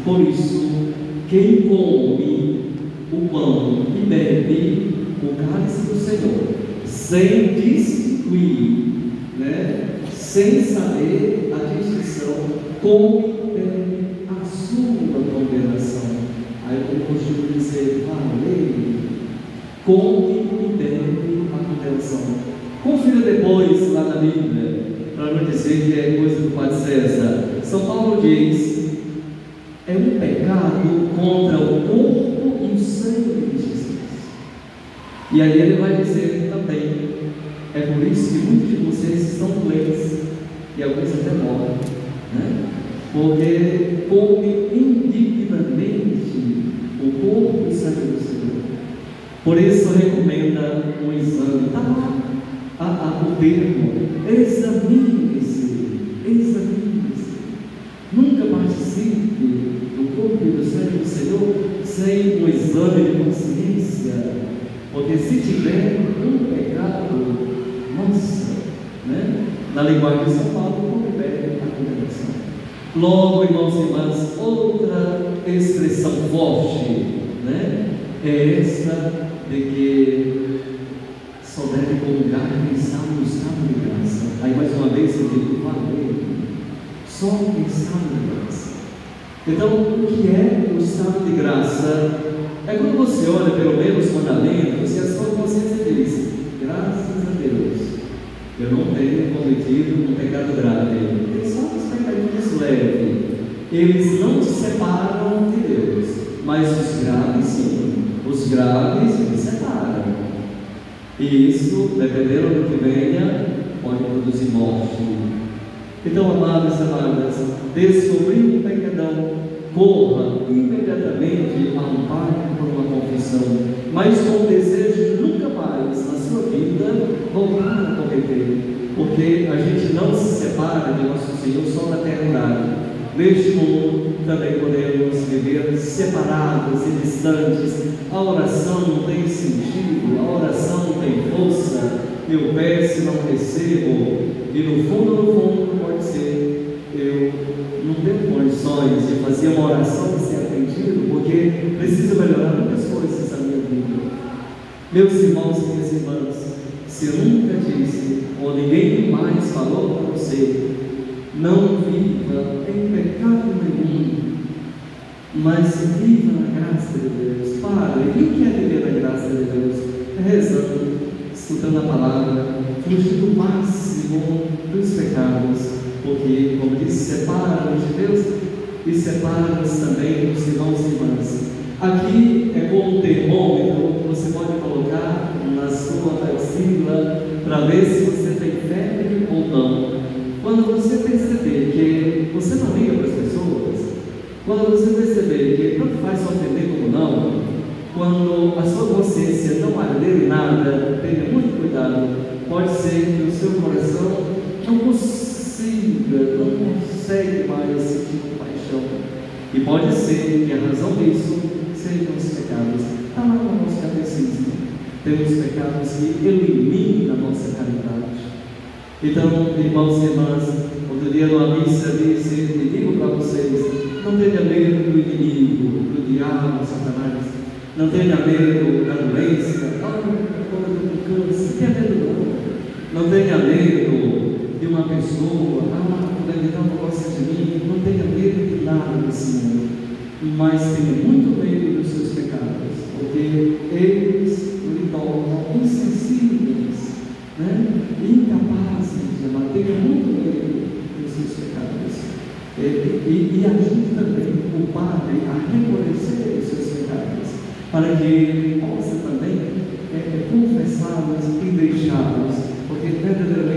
Por isso, quem come o pão e bebe o cálice do Senhor, sem distinguir, sem saber a distinção, come e bebe a sua condenação. Aí eu costumo dizer, come e bebe a condenação. Confira depois lá na Bíblia, para não dizer que é coisa do Pai César. São Paulo diz: é um pecado contra o corpo e o sangue de Jesus. E aí ele vai dizer também: é por isso que muitos de vocês estão doentes e alguns até morrem, porque comem indignamente o corpo e o sangue do Senhor. Por isso recomenda um exame. Está lá o termo: examine-se. Nunca participe do corpo e do sangue do Senhor sem um exame de consciência, porque se tiver um pecado, na linguagem de São Paulo, como bebe a condenação. Logo, irmãos e irmãs, outra expressão forte, é essa de que só deve comungar quem está no estado de graça. Aí mais uma vez eu digo: só quem está na graça. Então, o que é o estado de graça? É quando você olha pelo menos os mandamentos e a sua consciência diz: graças a Deus, eu não tenho cometido um pecado grave. Eles são os pecadinhos leves. Eles não te separam de Deus, mas os graves sim. Os graves me separam. E isso, dependendo do que venha, pode produzir morte. Então, amados e amadas, descobrir um pecadão, corra imediatamente ao Pai por uma confissão, mas com o desejo de nunca mais na sua vida voltar a cometer, porque a gente não se separa de nosso Senhor só na eternidade. Neste mundo também podemos viver separados e distantes. A oração não tem sentido, a oração não tem força. Eu peço e não recebo, e no fundo pode ser: eu não tenho condições de fazer uma oração e ser atendido, porque preciso melhorar muitas coisas na minha vida. Meus irmãos e minhas irmãs, se eu nunca disse, ou ninguém mais falou para você, não viva em pecado nenhum, mas viva na graça de Deus. Padre, e o que é viver na graça de Deus? Rezando, escutando a palavra, fugindo o máximo dos pecados, porque, como disse, separa-nos de Deus e separa-nos também dos irmãos e irmãs. Aqui é como um termômetro, você pode colocar na sua axila para ver se você tem febre ou não. Quando você perceber que você não liga para as pessoas, quando você perceber que tanto faz ofender como não, quando a sua consciência não arder em nada, tenha muito cuidado. Pode ser que o seu coração não consegue mais sentir compaixão, e pode ser que a razão disso sejam os pecados. Está lá no nosso catecismo, temos pecados que eliminam a nossa caridade. Então, irmãos e irmãs, outro dia numa missa disse: e digo para vocês, não tenha medo do inimigo, do diabo, Satanás. Não tenha medo da doença, do câncer, tenha medo não tenha medo de uma pessoa, ele não gosta de mim, não tenha medo de nada desse mundo, mas tenha muito medo dos seus pecados, porque eles lhe tornam insensíveis, incapazes de amar. Tenha muito medo dos seus pecados, e ajude também o Padre a reconhecer os seus pecados, para que ele possa também confessá-los e deixá-los, porque verdadeiramente